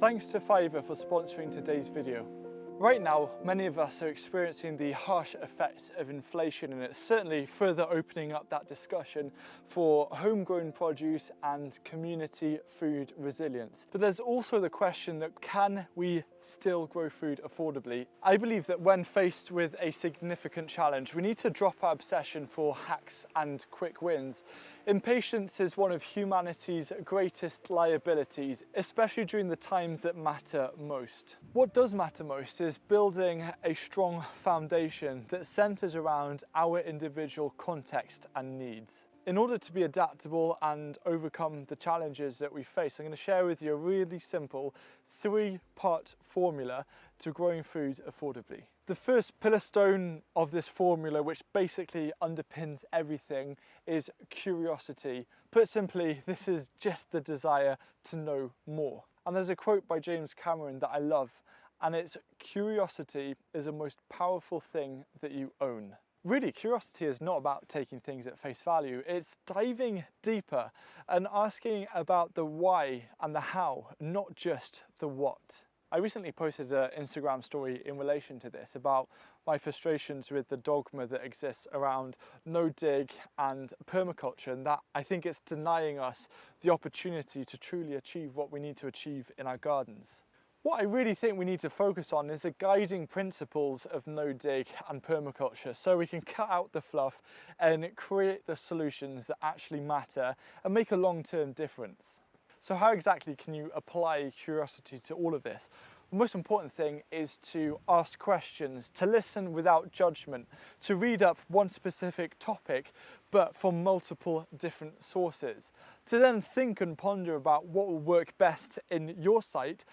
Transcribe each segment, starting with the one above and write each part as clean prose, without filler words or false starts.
Thanks to Fiverr for sponsoring today's video. Right now, many of us are experiencing the harsh effects of inflation, and it's certainly further opening up that discussion for homegrown produce and community food resilience. But there's also the question that can we still grow food affordably? I believe that when faced with a significant challenge, we need to drop our obsession for hacks and quick wins. Impatience is one of humanity's greatest liabilities, especially during the times that matter most. What does matter most is building a strong foundation that centers around our individual context and needs. In order to be adaptable and overcome the challenges that we face, I'm going to share with you a really simple 3-part formula to growing food affordably. The first pillar stone of this formula, which basically underpins everything, is curiosity. Put simply, this is just the desire to know more. And there's a quote by James Cameron that I love, and it's, "Curiosity is the most powerful thing that you own." Really, curiosity is not about taking things at face value. It's diving deeper and asking about the why and the how, not just the what. I recently posted an Instagram story in relation to this about my frustrations with the dogma that exists around no-dig and permaculture, and that I think it's denying us the opportunity to truly achieve what we need to achieve in our gardens. What I really think we need to focus on is the guiding principles of no-dig and permaculture, so we can cut out the fluff and create the solutions that actually matter and make a long-term difference. So how exactly can you apply curiosity to all of this? The most important thing is to ask questions, to listen without judgment, to read up one specific topic but from multiple different sources, to then think and ponder about what will work best in your site.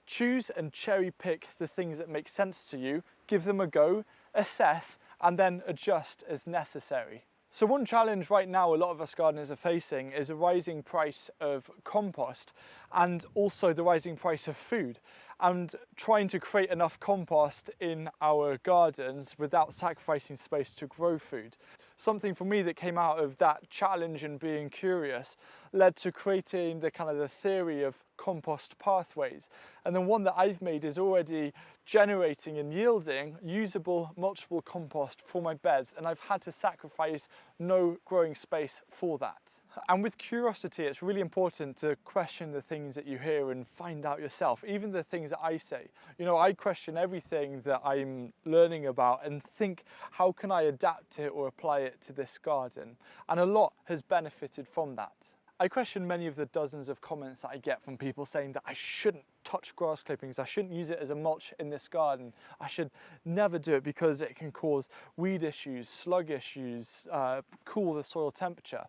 Choose and cherry pick the things that make sense to you, give them a go, assess, and then adjust as necessary. So one challenge right now a lot of us gardeners are facing is a rising price of compost and also the rising price of food, and trying to create enough compost in our gardens without sacrificing space to grow food. Something for me that came out of that challenge and being curious led to creating the theory of compost pathways, and the one that I've made is already generating and yielding usable mulchable compost for my beds, and I've had to sacrifice no growing space for that. And with curiosity, it's really important to question the things that you hear and find out yourself, even the things that I say. You know, I question everything that I'm learning about and think, how can I adapt it or apply it to this garden? And a lot has benefited from that. I question many of the dozens of comments that I get from people saying that I shouldn't touch grass clippings, I shouldn't use it as a mulch in this garden, I should never do it because it can cause weed issues, slug issues, cool the soil temperature.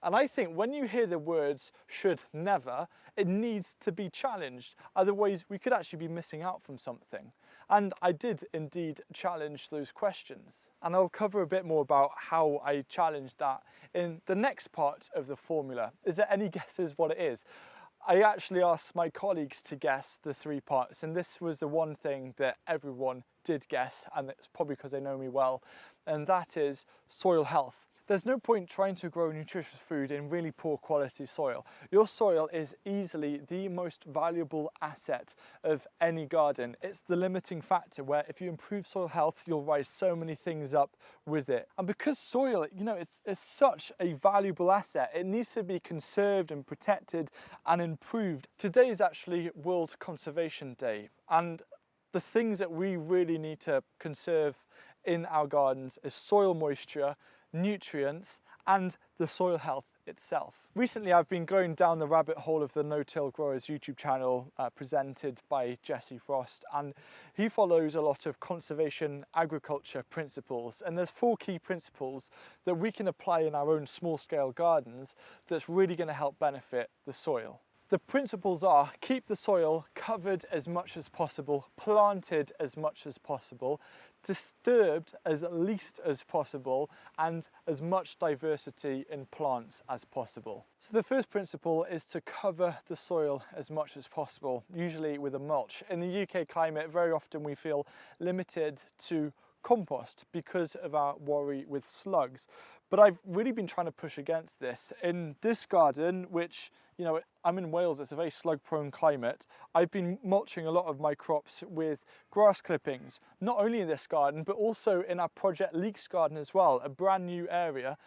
And I think when you hear the words should never, it needs to be challenged. Otherwise, we could actually be missing out from something. And I did indeed challenge those questions. And I'll cover a bit more about how I challenged that in the next part of the formula. Is there any guesses what it is? I actually asked my colleagues to guess the 3 parts, and this was the one thing that everyone did guess, and it's probably because they know me well, and that is soil health. There's no point trying to grow nutritious food in really poor quality soil. Your soil is easily the most valuable asset of any garden. It's the limiting factor where if you improve soil health, you'll rise so many things up with it. And because soil, it's such a valuable asset, it needs to be conserved and protected and improved. Today is actually World Conservation Day, and the things that we really need to conserve in our gardens is soil moisture, nutrients, and the soil health itself. Recently I've been going down the rabbit hole of the No-Till Growers YouTube channel presented by Jesse Frost, and he follows a lot of conservation agriculture principles, and there's 4 key principles that we can apply in our own small-scale gardens that's really going to help benefit the soil. The principles are: keep the soil covered as much as possible, planted as much as possible, disturbed as least as possible, and as much diversity in plants as possible. So the first principle is to cover the soil as much as possible, usually with a mulch. In the UK climate, very often we feel limited to compost because of our worry with slugs. But I've really been trying to push against this. In this garden, which, you know, I'm in Wales, it's a very slug-prone climate, I've been mulching a lot of my crops with grass clippings, not only in this garden, but also in our Project Leeks garden as well, a brand new area.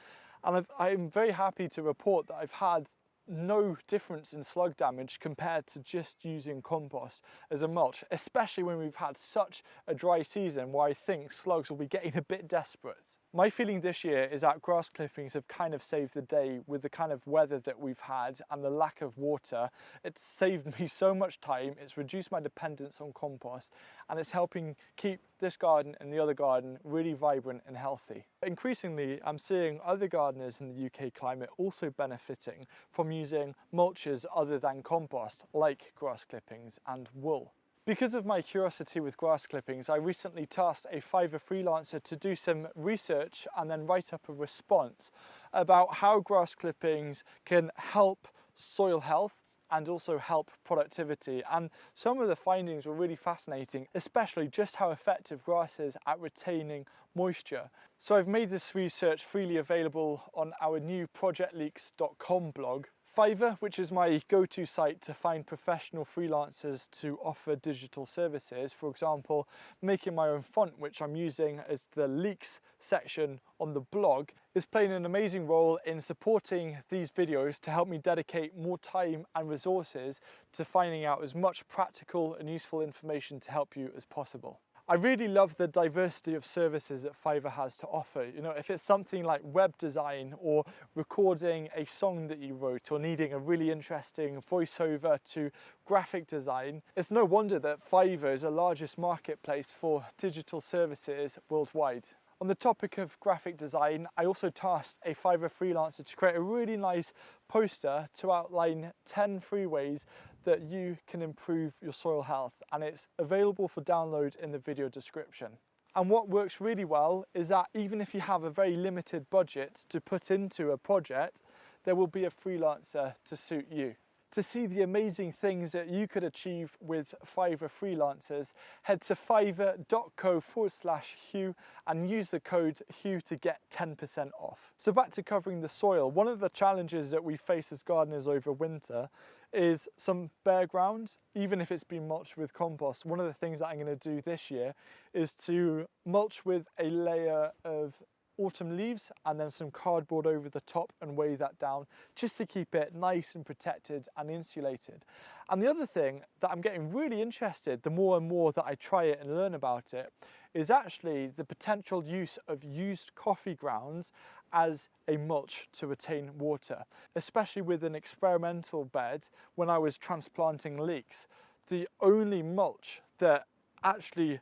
And I'm very happy to report that I've had no difference in slug damage compared to just using compost as a mulch, especially when we've had such a dry season where I think slugs will be getting a bit desperate. My feeling this year is that grass clippings have kind of saved the day with the kind of weather that we've had and the lack of water. It's saved me so much time, it's reduced my dependence on compost, and it's helping keep this garden and the other garden really vibrant and healthy. Increasingly, I'm seeing other gardeners in the UK climate also benefiting from using mulches other than compost, like grass clippings and wool. Because of my curiosity with grass clippings, I recently tasked a Fiverr freelancer to do some research and then write up a response about how grass clippings can help soil health and also help productivity. And some of the findings were really fascinating, especially just how effective grass is at retaining moisture. So I've made this research freely available on our new projectleeks.com blog. Fiverr, which is my go-to site to find professional freelancers to offer digital services, for example, making my own font, which I'm using as the leaks section on the blog, is playing an amazing role in supporting these videos to help me dedicate more time and resources to finding out as much practical and useful information to help you as possible. I really love the diversity of services that Fiverr has to offer. You know, if it's something like web design or recording a song that you wrote or needing a really interesting voiceover to graphic design, it's no wonder that Fiverr is the largest marketplace for digital services worldwide. On the topic of graphic design, I also tasked a Fiverr freelancer to create a really nice poster to outline 10 free ways that you can improve your soil health, and it's available for download in the video description. And what works really well is that even if you have a very limited budget to put into a project, there will be a freelancer to suit you. To see the amazing things that you could achieve with Fiverr freelancers, head to fiverr.co/Hugh and use the code Hugh to get 10% off. So back to covering the soil. One of the challenges that we face as gardeners over winter is some bare ground, even if it's been mulched with compost. One of the things that I'm going to do this year is to mulch with a layer of autumn leaves and then some cardboard over the top and weigh that down just to keep it nice and protected and insulated. And the other thing that I'm getting really interested, the more and more that I try it and learn about it, is actually the potential use of used coffee grounds as a mulch to retain water, especially with an experimental bed. When I was transplanting leeks, the only mulch that actually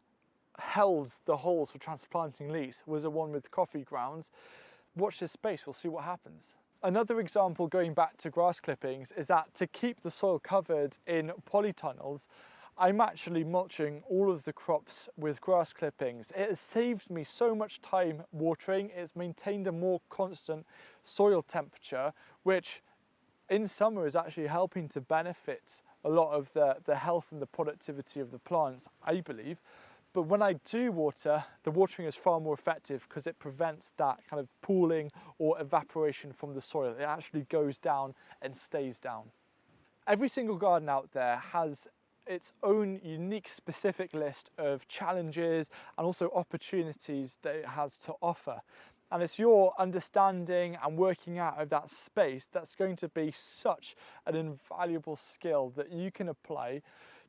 held the holes for transplanting leeks was the one with coffee grounds. Watch this space, we'll see what happens. Another example, going back to grass clippings, is that to keep the soil covered in polytunnels, I'm actually mulching all of the crops with grass clippings. It has saved me so much time watering. It's maintained a more constant soil temperature, which in summer is actually helping to benefit a lot of the health and the productivity of the plants, I believe. But when I do water, the watering is far more effective because it prevents that kind of pooling or evaporation from the soil. It actually goes down and stays down. Every single garden out there has its own unique specific list of challenges and also opportunities that it has to offer. And it's your understanding and working out of that space that's going to be such an invaluable skill that you can apply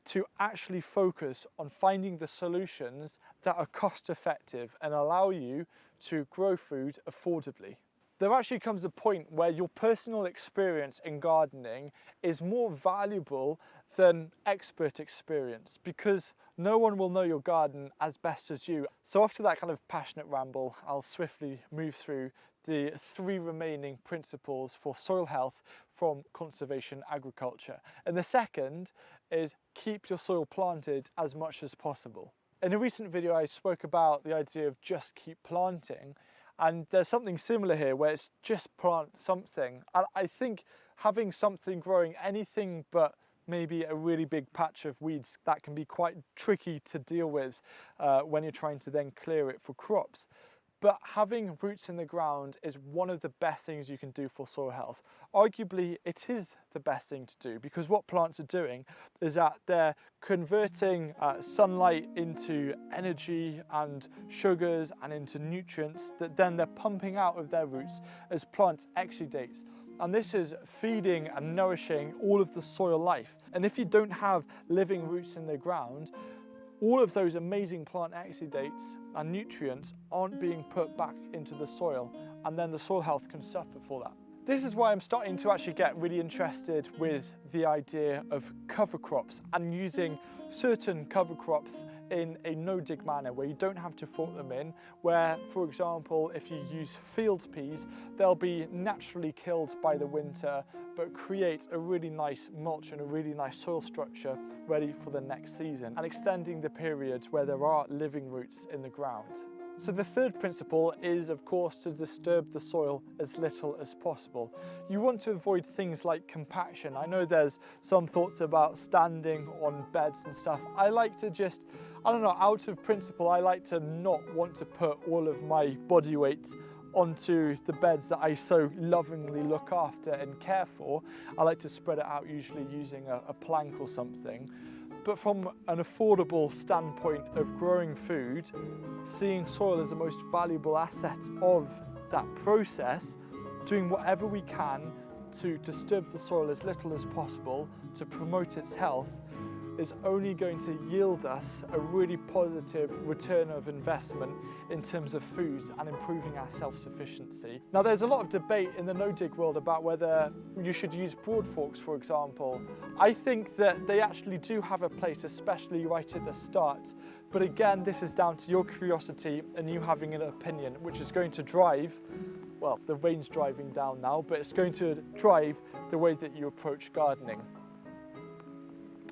to actually focus on finding the solutions that are cost effective and allow you to grow food affordably. There actually comes a point where your personal experience in gardening is more valuable than expert experience, because no one will know your garden as best as you. So after that kind of passionate ramble, I'll swiftly move through the 3 remaining principles for soil health from conservation agriculture. And the second is keep your soil planted as much as possible. In a recent video, I spoke about the idea of just keep planting, and there's something similar here where it's just plant something. And I think having something growing anything but maybe a really big patch of weeds, that can be quite tricky to deal with when you're trying to then clear it for crops. But having roots in the ground is one of the best things you can do for soil health. Arguably, it is the best thing to do, because what plants are doing is that they're converting sunlight into energy and sugars and into nutrients that then they're pumping out of their roots as plants exudates. And this is feeding and nourishing all of the soil life. And if you don't have living roots in the ground, all of those amazing plant exudates and nutrients aren't being put back into the soil, and then the soil health can suffer for that. This is why I'm starting to actually get really interested with the idea of cover crops and using certain cover crops in a no-dig manner where you don't have to fork them in, where, for example, if you use field peas, they'll be naturally killed by the winter but create a really nice mulch and a really nice soil structure ready for the next season, and extending the period where there are living roots in the ground. So the third principle is, of course, to disturb the soil as little as possible. You want to avoid things like compaction. I know there's some thoughts about standing on beds and stuff. I like to just, I don't know, out of principle, I like to not want to put all of my body weight onto the beds that I so lovingly look after and care for. I like to spread it out, usually using a plank or something. But from an affordable standpoint of growing food, seeing soil as the most valuable asset of that process, doing whatever we can to disturb the soil as little as possible to promote its health is only going to yield us a really positive return of investment in terms of foods and improving our self-sufficiency. Now, there's a lot of debate in the no-dig world about whether you should use broad forks, for example. I think that they actually do have a place, especially right at the start. But again, this is down to your curiosity and you having an opinion, which is going to drive, well, the rain's driving down now, but it's going to drive the way that you approach gardening.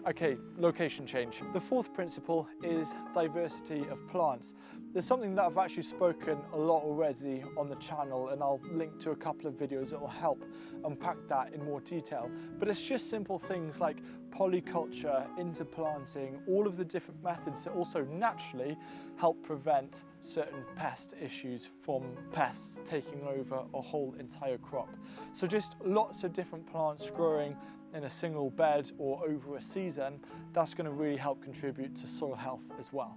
Okay, location change. The fourth principle is diversity of plants. There's something that I've actually spoken a lot already on the channel, and I'll link to a couple of videos that will help unpack that in more detail. But it's just simple things like polyculture, interplanting, all of the different methods that also naturally help prevent certain pest issues from pests taking over a whole entire crop. So just lots of different plants growing in a single bed or over a season, that's going to really help contribute to soil health as well.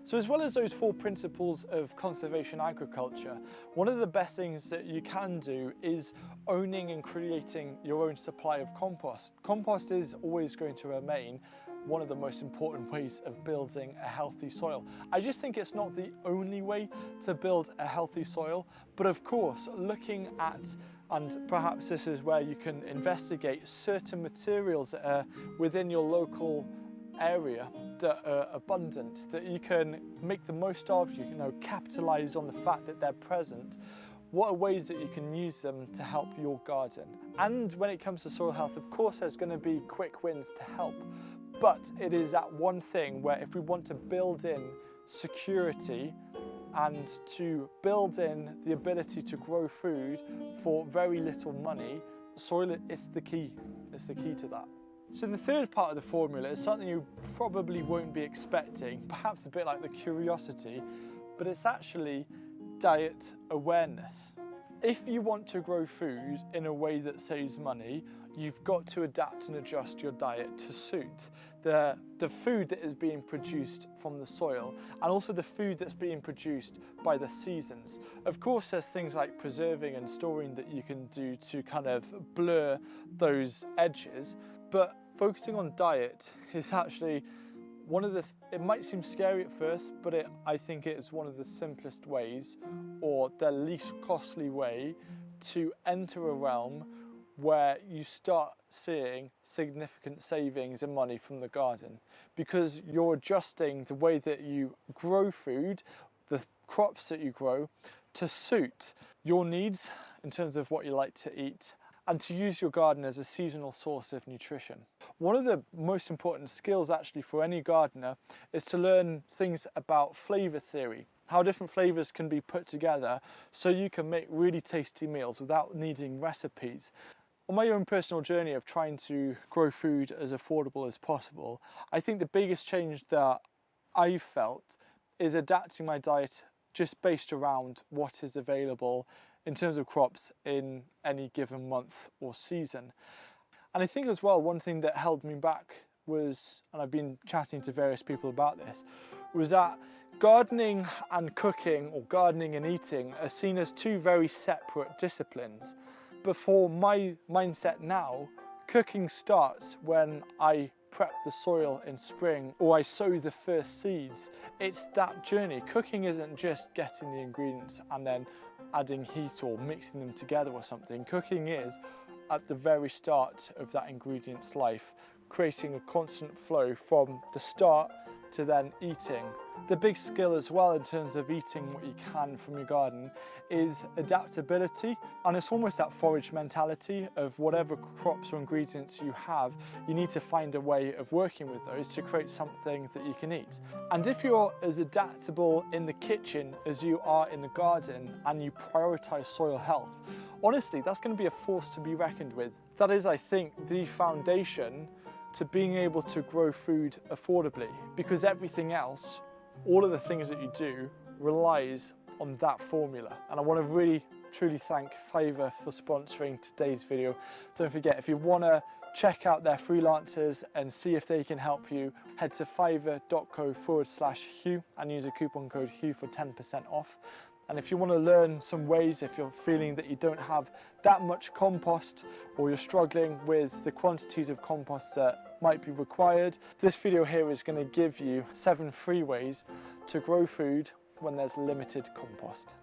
So as well as those four principles of conservation agriculture, one of the best things that you can do is owning and creating your own supply of compost. Compost is always going to remain one of the most important ways of building a healthy soil. I just think it's not the only way to build a healthy soil, but of course, looking at, and perhaps this is where you can investigate certain materials that are within your local area that are abundant, that you can make the most of, you know, capitalize on the fact that they're present. What are ways that you can use them to help your garden? And when it comes to soil health, of course, there's going to be quick wins to help. But it is that one thing where if we want to build in security and to build in the ability to grow food for very little money, soil is the key. It's the key to that. So the third part of the formula is something you probably won't be expecting, perhaps a bit like the curiosity, but it's actually diet awareness. If you want to grow food in a way that saves money, you've got to adapt and adjust your diet to suit the food that is being produced from the soil, and also the food that's being produced by the seasons. Of course, there's things like preserving and storing that you can do to kind of blur those edges, but focusing on diet is actually one of the, it might seem scary at first, but I think it is one of the simplest ways, or the least costly way, to enter a realm where you start seeing significant savings in money from the garden, because you're adjusting the way that you grow food, the crops that you grow, to suit your needs in terms of what you like to eat, and to use your garden as a seasonal source of nutrition. One of the most important skills actually for any gardener is to learn things about flavour theory, how different flavours can be put together so you can make really tasty meals without needing recipes. On my own personal journey of trying to grow food as affordable as possible, I think the biggest change that I've felt is adapting my diet just based around what is available in terms of crops in any given month or season. And I think as well, one thing that held me back was, and I've been chatting to various people about this, was that gardening and cooking, or gardening and eating, are seen as two very separate disciplines. But for my mindset now, cooking starts when I prep the soil in spring or I sow the first seeds. It's that journey. Cooking isn't just getting the ingredients and then adding heat or mixing them together or something. Cooking is at the very start of that ingredient's life, creating a constant flow from the start to then eating. The big skill as well in terms of eating what you can from your garden is adaptability, and it's almost that forage mentality of whatever crops or ingredients you have, you need to find a way of working with those to create something that you can eat. And if you're as adaptable in the kitchen as you are in the garden and you prioritize soil health, honestly, that's going to be a force to be reckoned with. That is, I think, the foundation to being able to grow food affordably, because everything else, all of the things that you do, relies on that formula. And I want to really truly thank Fiverr for sponsoring today's video. Don't forget, if you want to check out their freelancers and see if they can help you, head to fiverr.co/Hugh and use a coupon code Hugh for 10% off. And if you want to learn some ways, if you're feeling that you don't have that much compost or you're struggling with the quantities of compost that might be required, this video here is going to give you 7 free ways to grow food when there's limited compost.